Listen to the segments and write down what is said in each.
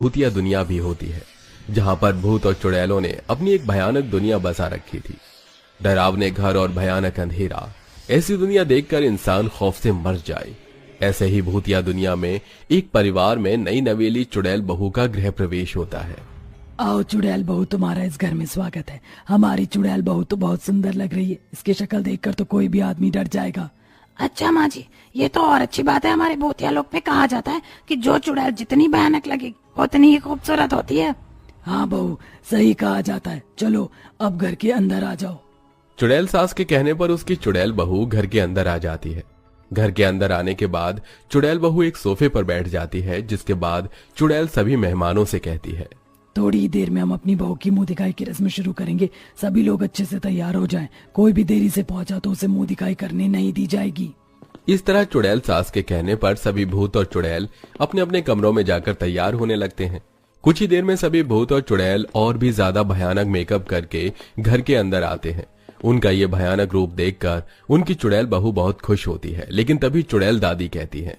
भूतिया दुनिया भी होती है, जहां पर भूत और चुड़ैलों ने अपनी एक भयानक दुनिया बसा रखी थी। डरावने घर और भयानक अंधेरा, ऐसी दुनिया देखकर इंसान खौफ से मर जाए। ऐसे ही भूतिया दुनिया में एक परिवार में नई नवेली चुड़ैल बहू का गृह प्रवेश होता है। आओ चुड़ैल बहू, तुम्हारा इस घर में स्वागत है। हमारी चुड़ैल बहू तो बहुत सुंदर लग रही है, इसकी शक्ल देखकर तो कोई भी आदमी डर जाएगा। अच्छा माँ जी, ये तो और अच्छी बात है। हमारे भूतिया लोक में कहा जाता है कि जो चुड़ैल जितनी भयानक लगेगी उतनी ही खूबसूरत होती है। हाँ बहू, सही कहा जाता है। चलो अब घर के अंदर आ जाओ। चुड़ैल सास के कहने पर उसकी चुड़ैल बहू घर के अंदर आ जाती है। घर के अंदर आने के बाद चुड़ैल बहू एक सोफे पर बैठ जाती है, जिसके बाद चुड़ैल सभी मेहमानों से कहती है, थोड़ी देर में हम अपनी बहू की मुंह दिखाई की रस्म शुरू करेंगे। सभी लोग अच्छे से तैयार हो जाएं। कोई भी देरी से पहुंचा तो उसे मुंह दिखाई करने नहीं दी जाएगी। इस तरह चुड़ैल सास के कहने पर सभी भूत और चुड़ैल अपने अपने कमरों में जाकर तैयार होने लगते हैं। कुछ ही देर में सभी भूत और चुड़ैल और भी ज्यादा भयानक मेकअप करके घर के अंदर आते हैं। उनका ये भयानक रूप देखकर उनकी चुड़ैल बहू बहुत खुश होती है, लेकिन तभी चुड़ैल दादी कहती है,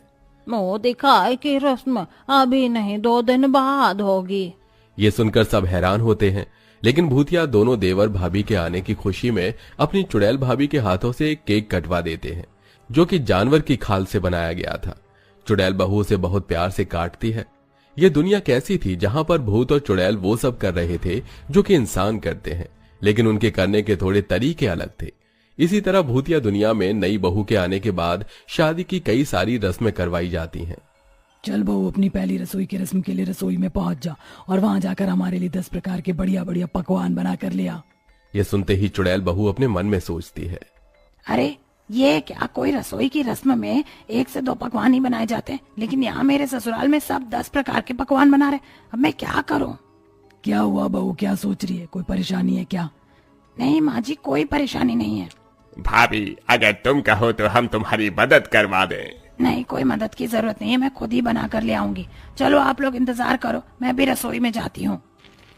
मुंह दिखाई की रस्म अभी नहीं, 2 दिन बाद होगी। ये सुनकर सब हैरान होते हैं, लेकिन भूतिया दोनों देवर भाभी के आने की खुशी में अपनी चुड़ैल भाभी के हाथों से एक केक कटवा देते हैं, जो कि जानवर की खाल से बनाया गया था। चुड़ैल बहू उसे बहुत प्यार से काटती है। ये दुनिया कैसी थी जहां पर भूत और चुड़ैल वो सब कर रहे थे जो कि इंसान करते हैं, लेकिन उनके करने के थोड़े तरीके अलग थे। इसी तरह भूतिया दुनिया में नई बहू के आने के बाद शादी की कई सारी रस्में करवाई जाती हैं। चल बहू, अपनी पहली रसोई की रस्म के लिए रसोई में पहुंच जा और वहां जाकर हमारे लिए 10 प्रकार के बढ़िया बढ़िया पकवान बना कर ले आ। ये सुनते ही चुड़ैल बहू अपने मन में सोचती है, अरे ये क्या, कोई रसोई की रस्म में 1 से 2 पकवान ही बनाए जाते हैं, लेकिन यहाँ मेरे ससुराल में सब 10 प्रकार के पकवान बना रहे। अब मैं क्या करूँ? क्या हुआ बहू, क्या सोच रही है? कोई परेशानी है क्या? नहीं माँ जी, कोई परेशानी नहीं है। भाभी, अगर तुम कहो तो हम तुम्हारी मदद करवा दें। नहीं, कोई मदद की जरूरत नहीं है, मैं खुद ही बना कर ले आऊंगी। चलो आप लोग इंतजार करो, मैं भी रसोई में जाती हूँ।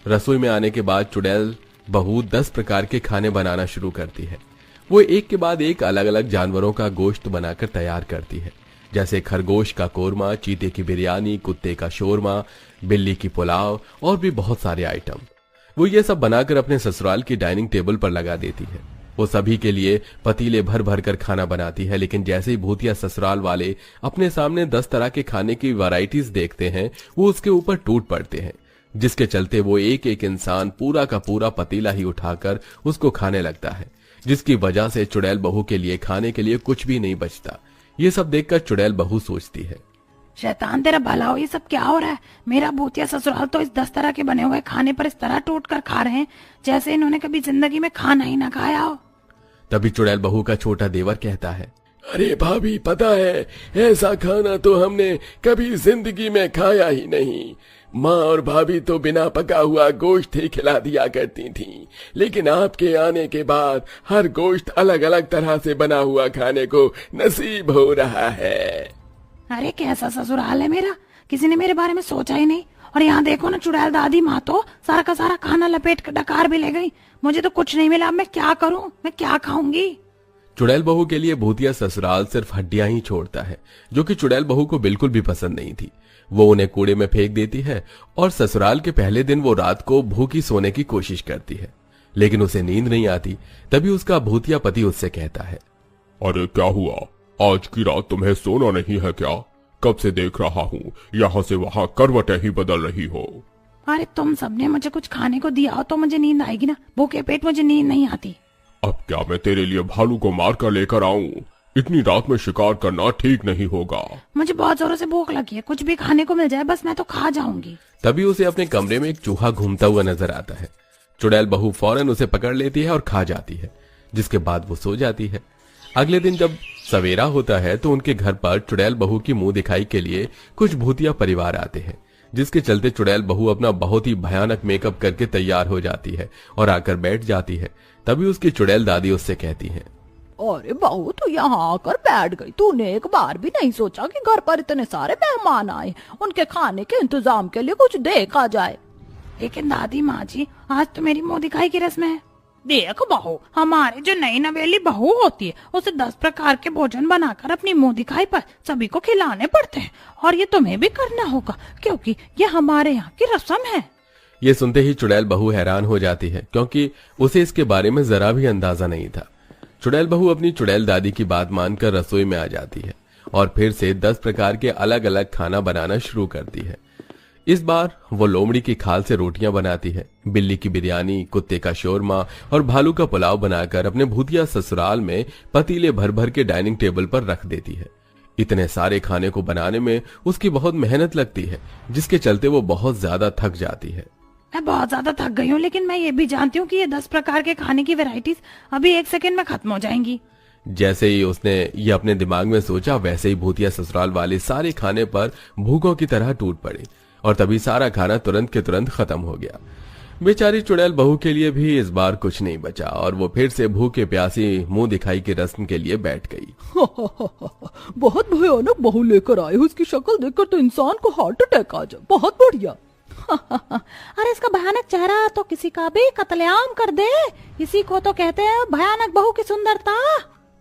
रसोई में आने के बाद चुड़ैल बहू 10 प्रकार के खाने बनाना शुरू करती है। वो एक के बाद एक अलग अलग जानवरों का गोश्त बनाकर तैयार करती है, जैसे खरगोश का कोरमा, चीते की बिरयानी, कुत्ते का शोरमा, बिल्ली की पुलाव और भी बहुत सारे आइटम। वो ये सब बनाकर अपने ससुराल की डाइनिंग टेबल पर लगा देती है। वो सभी के लिए पतीले भर भर कर खाना बनाती है, लेकिन जैसे ही भूतिया ससुराल वाले अपने सामने 10 तरह के खाने की वैरायटीज देखते हैं, वो उसके ऊपर टूट पड़ते हैं, जिसके चलते वो एक एक इंसान पूरा का पूरा पतीला ही उठाकर उसको खाने लगता है, जिसकी वजह से चुड़ैल बहू के लिए खाने के लिए कुछ भी नहीं बचता। ये सब देखकर चुड़ैल बहू सोचती है, शैतान तेरा भला हो, ये सब क्या हो रहा है? मेरा भूतिया ससुराल तो इस 10 तरह के बने हुए खाने पर इस तरह टूट कर खा रहे हैं जैसे इन्होंने कभी जिंदगी में खाना ही ना खाया हो। तभी चुड़ैल बहू का छोटा देवर कहता है, अरे भाभी, पता है ऐसा खाना तो हमने कभी जिंदगी में खाया ही नहीं। माँ और भाभी तो बिना पका हुआ गोश्त ही खिला दिया करती थीं, लेकिन आपके आने के बाद हर गोश्त अलग अलग तरह से बना हुआ खाने को नसीब हो रहा है। अरे कैसा ससुराल है मेरा, किसी ने मेरे बारे में सोचा ही नहीं। और यहाँ देखो ना, चुड़ैल दादी माँ तो सारा का सारा खाना लपेट कर डकार भी ले गई। मुझे तो कुछ नहीं मिला, अब मैं क्या करूँ, मैं क्या खाऊंगी? चुड़ैल बहू के लिए भूतिया ससुराल सिर्फ हड्डियां ही छोड़ता है, जो कि चुड़ैल बहू को बिल्कुल भी पसंद नहीं थी। वो उन्हें कूड़े में फेंक देती है और ससुराल के पहले दिन वो रात को भूखी सोने की कोशिश करती है, लेकिन उसे नींद नहीं आती। तभी उसका भूतिया पति उससे कहता है, अरे क्या हुआ, आज की रात तुम्हें सोना नहीं है क्या? कब से देख रहा हूँ यहाँ से वहाँ करवटें ही बदल रही हो। अरे तुम सबने मुझे कुछ खाने को दिया हो तो मुझे नींद आएगी ना, भूखे पेट मुझे नींद नहीं आती। अब क्या मैं तेरे लिए भालू को मार कर लेकर आऊं? इतनी रात में शिकार करना ठीक नहीं होगा। मुझे बहुत जोरों से भूख लगी है, कुछ भी खाने को मिल जाए बस, मैं तो खा जाऊंगी। तभी उसे अपने कमरे में एक चूहा घूमता हुआ नजर आता है। चुड़ैल बहू फौरन उसे पकड़ लेती है और खा जाती है, जिसके बाद वो सो जाती है। अगले दिन जब सवेरा होता है तो उनके घर पर चुड़ैल बहू की मुंह दिखाई के लिए कुछ भूतिया परिवार आते हैं, जिसके चलते चुड़ैल बहू अपना बहुत ही भयानक मेकअप करके तैयार हो जाती है और आकर बैठ जाती है। तभी उसकी चुड़ैल दादी उससे कहती है, अरे बहू, तू यहाँ आकर बैठ गई। तूने एक बार भी नहीं सोचा कि घर पर इतने सारे मेहमान आए, उनके खाने के इंतजाम के लिए कुछ देखा जाए? लेकिन दादी माँ जी, आज तो मेरी मुंह दिखाई की रस्म है। देख बहू, हमारे जो नई नवेली बहू होती है उसे 10 प्रकार के भोजन बनाकर अपनी मुंह दिखाई पर सभी को खिलाने पड़ते हैं, और ये तुम्हें भी करना होगा क्योंकि ये हमारे यहाँ की रस्म है। ये सुनते ही चुड़ैल बहू हैरान हो जाती है, क्योंकि उसे इसके बारे में जरा भी अंदाजा नहीं था। चुड़ैल बहू अपनी चुड़ैल दादी की बात मानकर रसोई में आ जाती है और फिर से 10 प्रकार के अलग अलग खाना बनाना शुरू करती है। इस बार वो लोमड़ी की खाल से रोटियां बनाती है, बिल्ली की बिरयानी, कुत्ते का शोरमा और भालू का पुलाव बनाकर अपने भूतिया ससुराल में पतीले भर भर के डाइनिंग टेबल पर रख देती है। इतने सारे खाने को बनाने में उसकी बहुत मेहनत लगती है, जिसके चलते वो बहुत ज्यादा थक जाती है। मैं बहुत ज्यादा थक गई हूँ, लेकिन मैं ये भी जानती हूँ कि ये 10 प्रकार के खाने की वैरायटीज अभी 1 सेकंड में खत्म हो जाएंगी। जैसे ही उसने ये अपने दिमाग में सोचा, वैसे ही भूतिया ससुराल वाले सारे खाने पर भूखों की तरह टूट पड़े और तभी सारा खाना तुरंत के तुरंत खत्म हो गया। बेचारी चुड़ैल बहू के लिए भी इस बार कुछ नहीं बचा और वो फिर से भूखे प्यासी मुंह दिखाई की रस्म के लिए बैठ गई। बहुत भयानक बहू लेकर आए हो, उसकी शक्ल देखकर तो इंसान को हार्ट अटैक आ जाए। बहुत बढ़िया। अरे इसका भयानक चेहरा तो किसी का भी कत्लेआम कर दे, इसी को तो कहते हैं भयानक बहू की सुंदरता।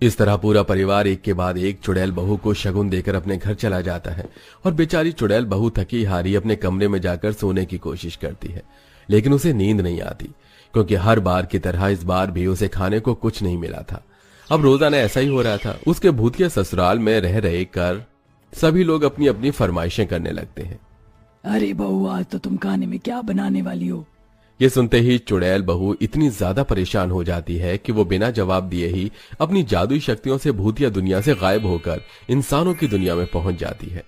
इस तरह पूरा परिवार एक के बाद एक चुड़ैल बहू को शगुन देकर अपने घर चला जाता है और बेचारी चुड़ैल बहू थकी हारी अपने कमरे में जाकर सोने की कोशिश करती है, लेकिन उसे नींद नहीं आती, क्योंकि हर बार की तरह इस बार भी उसे खाने को कुछ नहीं मिला था। अब रोजाना ऐसा ही हो रहा था। उसके भूतिया ससुराल में रह रहे कर सभी लोग अपनी अपनी फरमाइशें करने लगते हैं। अरे बहू, आज तो तुम खाने में क्या बनाने वाली हो? ये सुनते ही चुड़ैल बहू इतनी ज्यादा परेशान हो जाती है कि वो बिना जवाब दिए ही अपनी जादुई शक्तियों से भूतिया दुनिया से गायब होकर इंसानों की दुनिया में पहुंच जाती है,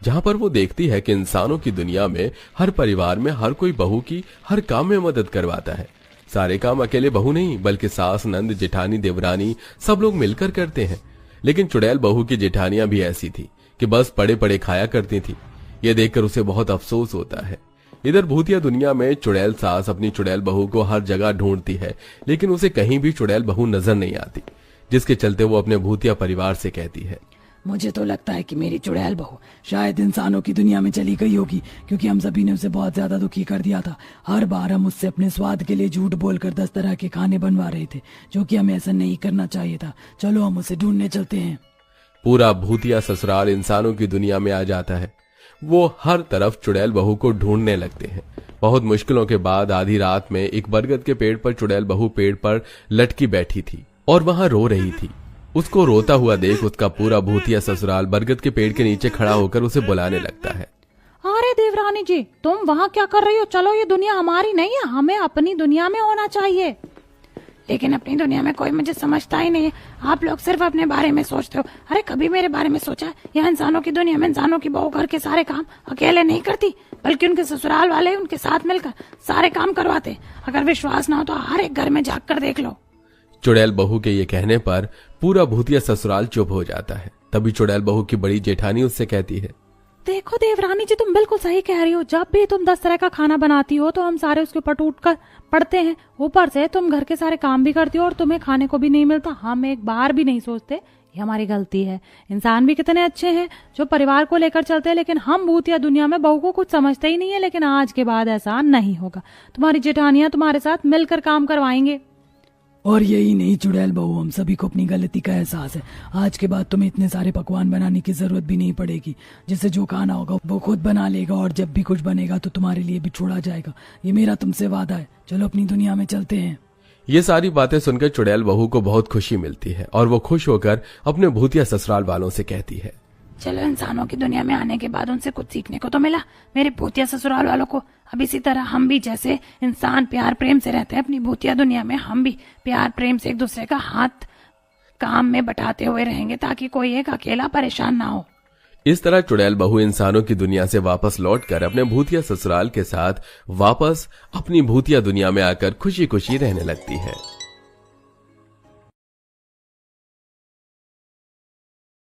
जहां पर वो देखती है कि इंसानों की दुनिया में हर परिवार में हर कोई बहू की हर काम में मदद करवाता है। सारे काम अकेले बहू नहीं, बल्कि सास, नंद, जेठानी, देवरानी सब लोग मिलकर करते हैं। लेकिन चुड़ैल बहू की जेठानियां भी ऐसी थी कि बस पड़े पड़े खाया करती थी। ये देखकर उसे बहुत अफसोस होता है। इधर भूतिया दुनिया में चुड़ैल सास अपनी चुड़ैल बहू को हर जगह ढूंढती है, लेकिन उसे कहीं भी चुड़ैल बहू नजर नहीं आती, जिसके चलते वो अपने भूतिया परिवार से कहती है, मुझे तो लगता है कि मेरी चुड़ैल बहू शायद इंसानों की दुनिया में चली गई होगी, क्योंकि हम सभी ने उसे बहुत ज्यादा दुखी कर दिया था। हर बार हम उससे अपने स्वाद के लिए झूठ बोलकर 10 तरह के खाने बनवा रहे थे, जो कि हमें ऐसा नहीं करना चाहिए था। चलो हम उसे ढूंढने चलते हैं। पूरा भूतिया ससुराल इंसानों की दुनिया में आ जाता है। वो हर तरफ चुड़ैल बहू को ढूंढने लगते हैं। बहुत मुश्किलों के बाद आधी रात में एक बरगद के पेड़ पर चुड़ैल बहू पेड़ पर लटकी बैठी थी और वहां रो रही थी। उसको रोता हुआ देख उसका पूरा भूतिया ससुराल बरगद के पेड़ के नीचे खड़ा होकर उसे बुलाने लगता है। अरे देवरानी जी, तुम वहाँ क्या कर रही हो? चलो, ये दुनिया हमारी नहीं है, हमें अपनी दुनिया में होना चाहिए। लेकिन अपनी दुनिया में कोई मुझे समझता ही नहीं है। आप लोग सिर्फ अपने बारे में सोचते हो। अरे कभी मेरे बारे में सोचा है? यहाँ इंसानों की दुनिया में इंसानों की बहू घर के सारे काम अकेले नहीं करती, बल्कि उनके ससुराल वाले उनके साथ मिलकर सारे काम करवाते। अगर विश्वास ना हो तो हर एक घर में जाग कर देख लो। चुड़ैल बहू के ये कहने पर पूरा भूतिया ससुराल चुप हो जाता है। तभी चुड़ैल बहू की बड़ी जेठानी उससे कहती है, देखो देवरानी जी, तुम बिल्कुल सही कह रही हो। जब भी तुम 10 तरह का खाना बनाती हो तो हम सारे उसके ऊपर टूट कर पड़ते हैं। ऊपर से तुम घर के सारे काम भी करती हो और तुम्हें खाने को भी नहीं मिलता। हम एक बार भी नहीं सोचते ये हमारी गलती है। इंसान भी कितने अच्छे हैं जो परिवार को लेकर चलते हैं, लेकिन हम भूतिया दुनिया में बहू को कुछ समझते ही नहीं है। लेकिन आज के बाद ऐसा नहीं होगा। तुम्हारी जेठानियां तुम्हारे साथ मिलकर काम करवाएंगे। और यही नहीं चुड़ैल बहू, हम सभी को अपनी गलती का एहसास है। आज के बाद तुम्हें इतने सारे पकवान बनाने की जरूरत भी नहीं पड़ेगी। जिसे जो खाना होगा वो खुद बना लेगा, और जब भी कुछ बनेगा तो तुम्हारे लिए भी छोड़ा जाएगा। ये मेरा तुमसे वादा है। चलो अपनी दुनिया में चलते हैं। ये सारी बातें सुनकर चुड़ैल बहू को बहुत खुशी मिलती है और वो खुश होकर अपने भूतिया ससुराल वालों से कहती है, चलो, इंसानों की दुनिया में आने के बाद उनसे कुछ सीखने को तो मिला मेरे भूतिया ससुराल वालों को। अब इसी तरह हम भी, जैसे इंसान प्यार प्रेम से रहते हैं अपनी भूतिया दुनिया में, हम भी प्यार प्रेम से एक दूसरे का हाथ काम में बटाते हुए रहेंगे, ताकि कोई एक अकेला परेशान ना हो। इस तरह चुड़ैल बहू इंसानों की दुनिया से वापस लौटकर अपने भूतिया ससुराल के साथ वापस अपनी भूतिया दुनिया में आकर खुशी खुशी रहने लगती है।